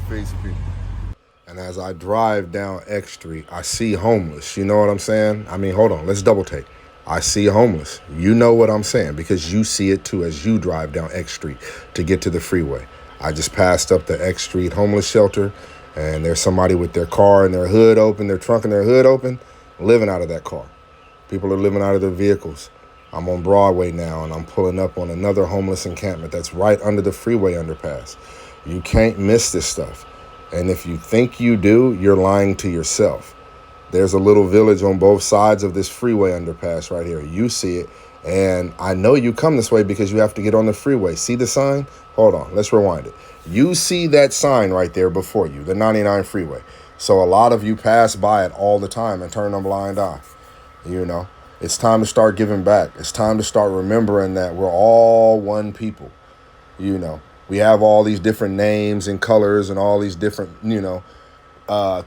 feeds the people. And as I drive down X Street, I see homeless. You know what I'm saying? I mean, hold on, let's double take. I see homeless. You know what I'm saying because you see it too as you drive down X Street to get to the freeway. I just passed up the X Street homeless shelter, and there's somebody with their car and their hood open, their trunk and their hood open, living out of that car. People are living out of their vehicles. I'm on Broadway now, and I'm pulling up on another homeless encampment that's right under the freeway underpass. You can't miss this stuff. And if you think you do, you're lying to yourself. There's a little village on both sides of this freeway underpass right here. You see it. And I know you come this way because you have to get on the freeway. See the sign? Hold on. Let's rewind it. You see that sign right there before you, the 99 freeway. So a lot of you pass by it all the time and turn a blind eye. You know, it's time to start giving back. It's time to start remembering that we're all one people. You know, we have all these different names and colors and all these different,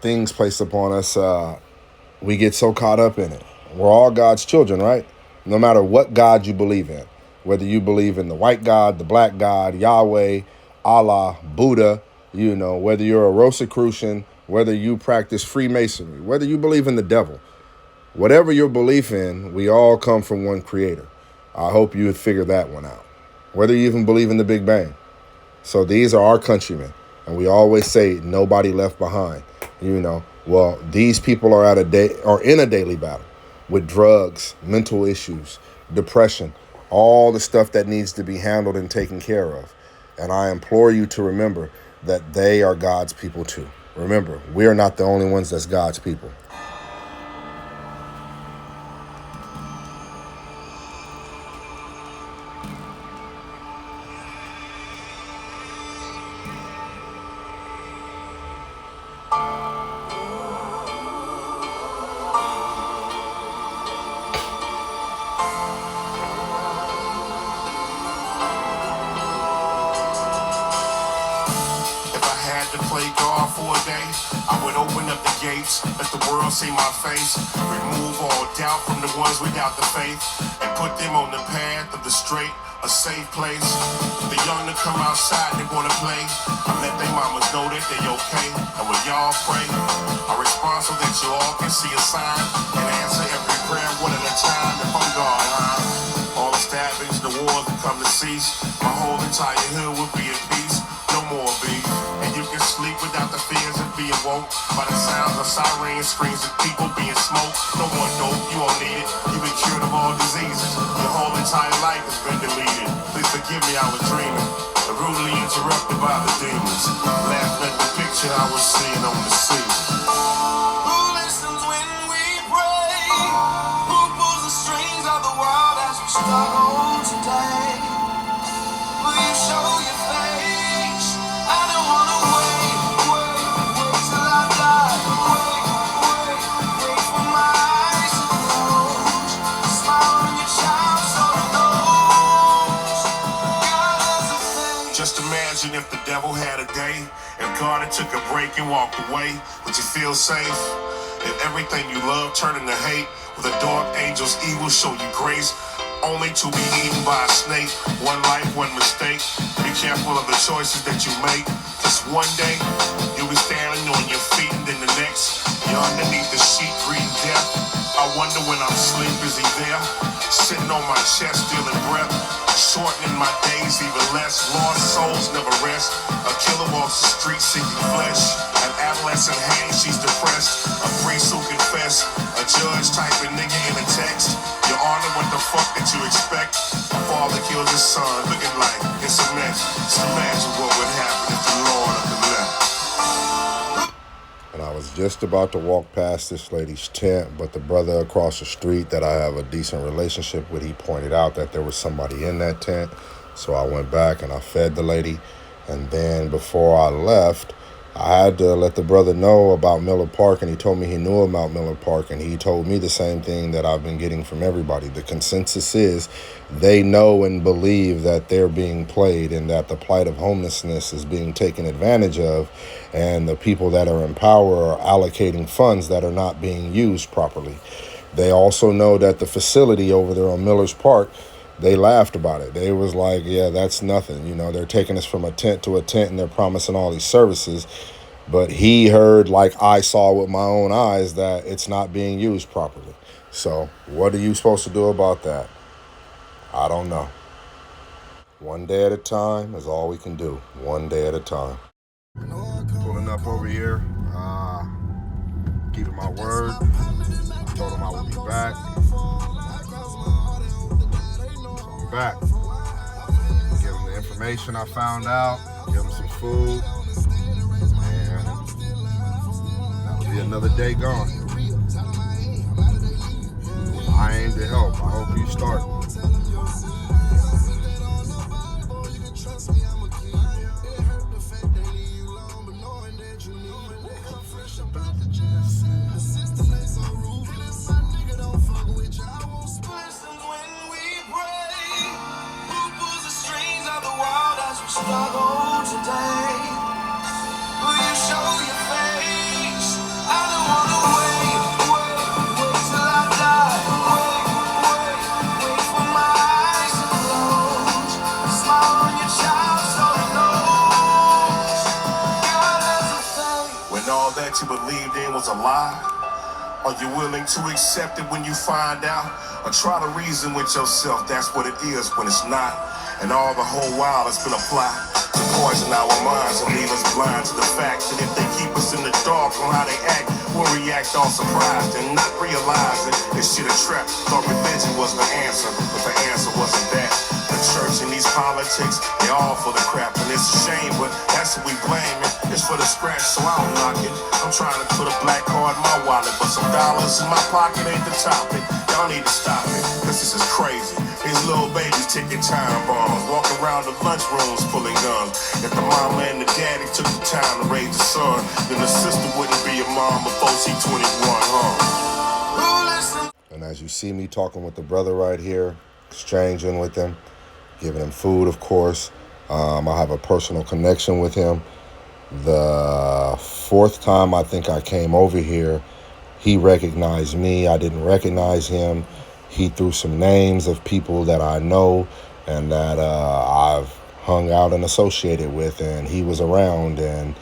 things placed upon us. We get so caught up in it. We're all God's children, right? No matter what God you believe in, whether you believe in the white God, the black God, Yahweh, Allah, Buddha, whether you're a Rosicrucian, whether you practice Freemasonry, whether you believe in the devil, whatever your belief in, we all come from one creator. I hope you would figure that one out. Whether you even believe in the Big Bang. So these are our countrymen. And we always say nobody left behind. Well, these people are in a daily battle with drugs, mental issues, depression, all the stuff that needs to be handled and taken care of. And I implore you to remember that they are God's people too. Remember, we are not the only ones that's God's people. Play God for a day, I would open up the gates, let the world see my face, remove all doubt from the ones without the faith, and put them on the path of the straight, a safe place. The young to come outside, they wanna play. I let their mamas know that they okay, and when y'all pray, I respond so that you all can see a sign, and answer every prayer one at a time. If I'm God, all the stabbings, the wars will come to cease. My whole entire hood will be at peace. No more beef, and you can sleep without the fears of being woke by the sounds of sirens, screams of people being smoked. No more dope, you won't need it. You've been cured of all diseases. Your whole entire life has been deleted. Please forgive me, I was dreaming, rudely interrupted by the demons. Laughing at the picture I was seeing on the scene. Who listens when we pray? Who pulls the strings of the world as we struggle today? Will you show your face? I don't wanna wait till I die. Wait for my eyes to close. Smile on your child so it knows God has a face. Just imagine if the devil had a day. If God had took a break and walked away, would you feel safe? If everything you love turned into hate, with a dark angel's evil show you grace, only to be eaten by a snake. One life, one mistake. Be careful of the choices that you make. Just one day, you'll be standing on your feet, and then the next, you're underneath the sheet, breathing death. I wonder when I'm asleep, is he there? Sitting on my chest, stealing breath. Shortening my days even less. Lost souls never rest. A killer walks the streets seeking flesh. An adolescent hangs, she's depressed. A priest who confess. A judge typing nigga in a text. Your honor, what the fuck did you expect? A father killed his son, looking like it's a mess. Just imagine what would happen if the Lord of the left. And I was just about to walk past this lady's tent, but the brother across the street that I have a decent relationship with, he pointed out that there was somebody in that tent. So I went back and I fed the lady. And then before I left, I had to let the brother know about Miller Park, and he told me he knew about Miller Park, and he told me the same thing that I've been getting from everybody. The consensus is they know and believe that they're being played and that the plight of homelessness is being taken advantage of, and the people that are in power are allocating funds that are not being used properly. They also know that the facility over there on Miller's Park, they laughed about it. They was like, yeah, that's nothing. They're taking us from a tent to a tent and they're promising all these services. But he heard, like I saw with my own eyes, that it's not being used properly. So what are you supposed to do about that? I don't know. One day at a time is all we can do. One day at a time. Pulling up over here, keeping my word. I told him I would be back. So I'm back. Give him the information I found out. Give him some food. And that'll be another day gone. I aim to help. I hope you start. Struggle today. Will you show your face? I don't wanna wait till I die. Wait for my eyes to close. Smile on your child so he knows God has a fate. When all that you believed in was a lie, are you willing to accept it when you find out? Or try to reason with yourself, that's what it is when it's not. And all the whole while it's been a plot to poison our minds and leave us blind to the fact that if they keep us in the dark on how they act, we'll react all surprised and not realizing this shit a trap. Thought religion was the answer, but the answer wasn't that. The church and these politics, they all for the crap, and it's a shame, but that's what we blame it. It's for the scratch, so I don't knock it. I'm trying to put a black card in my wallet, but some dollars in my pocket ain't the topic. Y'all need to stop it, cause this is crazy. These little babies ticking time bombs, walking around the lunchrooms pulling guns. If the mama and the daddy took the time to raise the son, then the sister wouldn't be a mom before she 21, huh? And as you see me talking with the brother right here, exchanging with him, giving him food, of course. I have a personal connection with him. The fourth time I think I came over here, he recognized me. I didn't recognize him. He threw some names of people that I know and that I've hung out and associated with, and he was around. And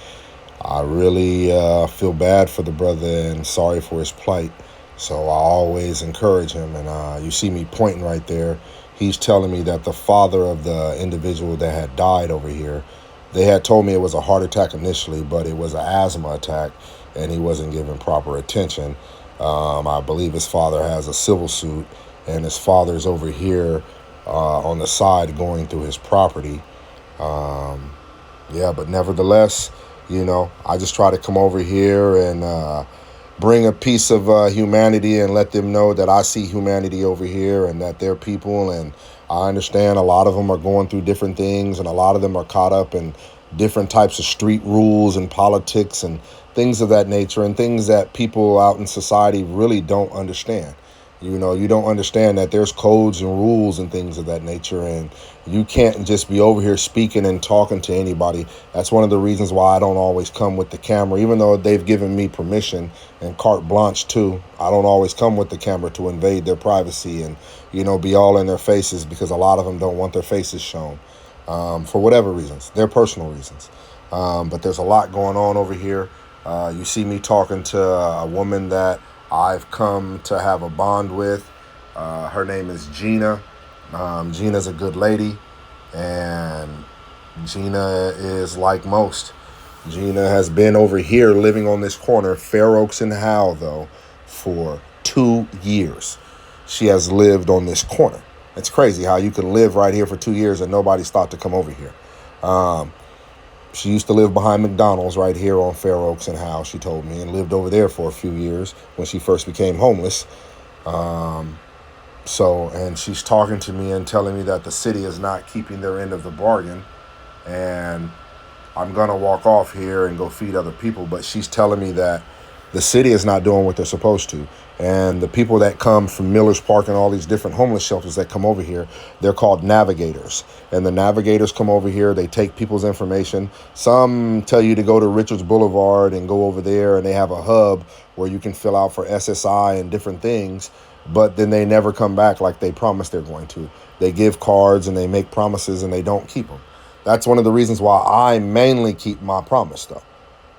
I really feel bad for the brother and sorry for his plight. So I always encourage him. And you see me pointing right there. He's telling me that the father of the individual that had died over here, they had told me it was a heart attack initially, but it was an asthma attack, and he wasn't given proper attention. I believe his father has a civil suit, and his father's over here on the side going through his property. Yeah, but nevertheless, I just try to come over here and bring a piece of humanity and let them know that I see humanity over here and that they're people. And I understand a lot of them are going through different things, and a lot of them are caught up in different types of street rules and politics and things of that nature, and things that people out in society really don't understand. You don't understand that there's codes and rules and things of that nature, and you can't just be over here speaking and talking to anybody. That's one of the reasons why I don't always come with the camera, even though they've given me permission and carte blanche too. I don't always come with the camera to invade their privacy and, be all in their faces, because a lot of them don't want their faces shown for whatever reasons, their personal reasons. But there's a lot going on over here. You see me talking to a woman that I've come to have a bond with. Her name is Gina. Gina's a good lady, and Gina is like most. Gina has been over here living on this corner, Fair Oaks and H.E.L.P, though, for 2 years. She has lived on this corner. It's crazy how you can live right here for 2 years and nobody's thought to come over here. She used to live behind McDonald's right here on Fair Oaks and H.E.L.P, she told me, and lived over there for a few years when she first became homeless. And she's talking to me and telling me that the city is not keeping their end of the bargain, and I'm going to walk off here and go feed other people. But she's telling me that the city is not doing what they're supposed to. And the people that come from Miller's Park and all these different homeless shelters that come over here, they're called navigators. And the navigators come over here, they take people's information. Some tell you to go to Richards Boulevard and go over there, and they have a hub where you can fill out for SSI and different things. but then they never come back like they promised they're going to. They give cards and they make promises and they don't keep them. That's one of the reasons why I mainly keep my promise, though,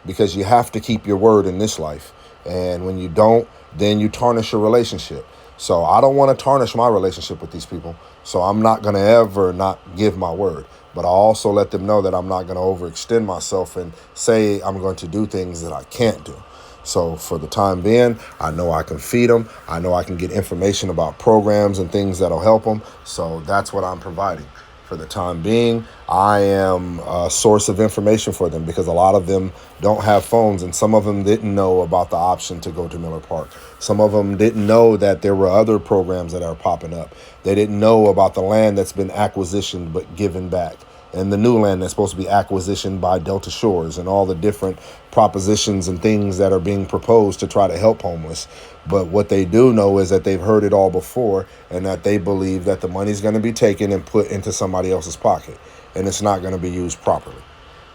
because you have to keep your word in this life. And when you don't, then you tarnish your relationship. So I don't want to tarnish my relationship with these people. So I'm not going to ever not give my word. But I also let them know that I'm not going to overextend myself and say I'm going to do things that I can't do. So for the time being, I know I can feed them. I know I can get information about programs and things that'll help them. So that's what I'm providing. For the time being, I am a source of information for them because a lot of them don't have phones, and some of them didn't know about the option to go to Miller Park. Some of them didn't know that there were other programs that are popping up. They didn't know about the land that's been acquisitioned but given back, and the new land that's supposed to be acquisitioned by Delta Shores, and all the different propositions and things that are being proposed to try to help homeless. But what they do know is that they've heard it all before, and that they believe that the money's going to be taken and put into somebody else's pocket, and it's not going to be used properly.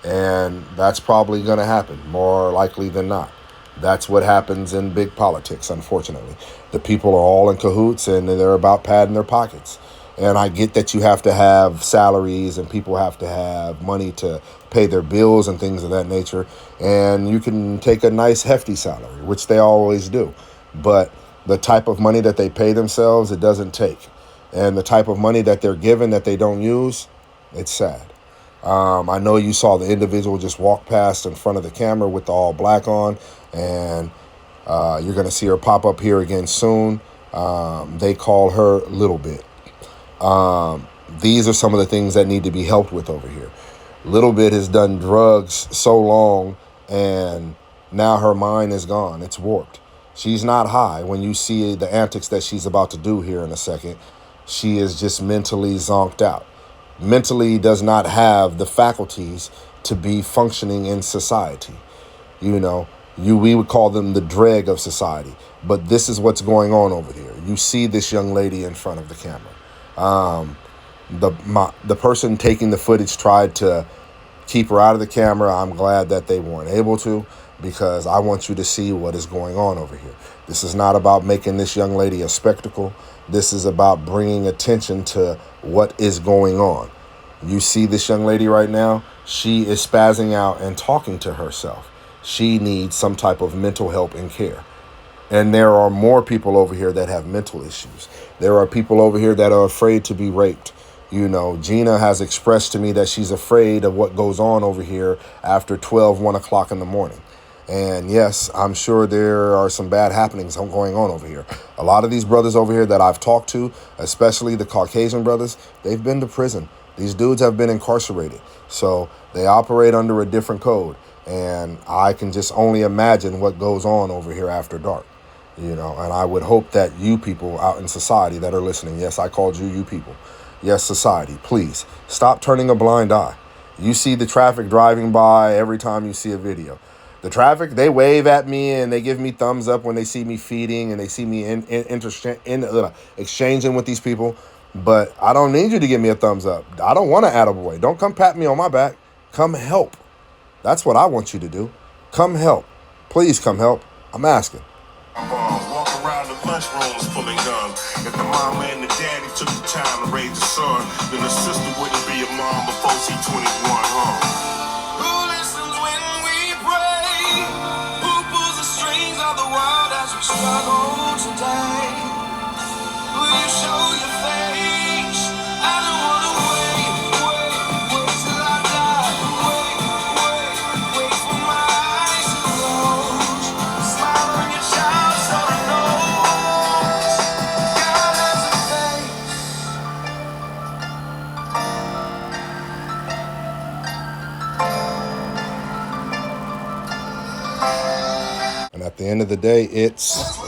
And that's probably going to happen, more likely than not. That's what happens in big politics, unfortunately. The people are all in cahoots and they're about padding their pockets. And I get that you have to have salaries and people have to have money to pay their bills and things of that nature. And you can take a nice hefty salary, which they always do. But the type of money that they pay themselves, it doesn't take. And the type of money that they're given that they don't use, it's sad. I know you saw the individual just walk past in front of the camera with the all black on, and you're going to see her pop up here again soon. They call her Little Bit. These are some of the things that need to be helped with over here. Little Bit has done drugs so long, and now her mind is gone. It's warped. She's not high. When you see the antics that she's about to do here in a second, she is just mentally zonked out. Mentally does not have the faculties to be functioning in society. You know, we would call them the dreg of society. But this is what's going on over here. You see this young lady in front of the camera. The person taking the footage tried to keep her out of the camera. I'm glad that they weren't able to, because I want you to see what is going on over here. This is not about making this young lady a spectacle. This is about bringing attention to what is going on. You see this young lady right now? She is spazzing out and talking to herself. She needs some type of mental help and care. And there are more people over here that have mental issues. There are people over here that are afraid to be raped. You know, Gina has expressed to me that she's afraid of what goes on over here after 1 o'clock in the morning. And yes, I'm sure there are some bad happenings going on over here. A lot of these brothers over here that I've talked to, especially the Caucasian brothers, they've been to prison. These dudes have been incarcerated. So they operate under a different code. And I can just only imagine what goes on over here after dark. You know, and I would hope that you people out in society that are listening, yes, I called you people. Yes, society, please stop turning a blind eye. You see the traffic driving by every time you see a video. The traffic, they wave at me and they give me thumbs up when they see me feeding and they see me exchanging with these people. But I don't need you to give me a thumbs up. I don't want to attaboy. Don't come pat me on my back. Come help. That's what I want you to do. Come help. Please come help. I'm asking. Walk around the lunchrooms pulling guns. If the mama and the daddy took the time to raise a son, then the sister wouldn't be a mom before she 21, Who listens when we pray? Who pulls the strings of the world as we struggle today? Will you show your face? I don't wanna wait till I die. Wait for my eyes to close. Smile on your child so it knows God has a And at the end of the day, it's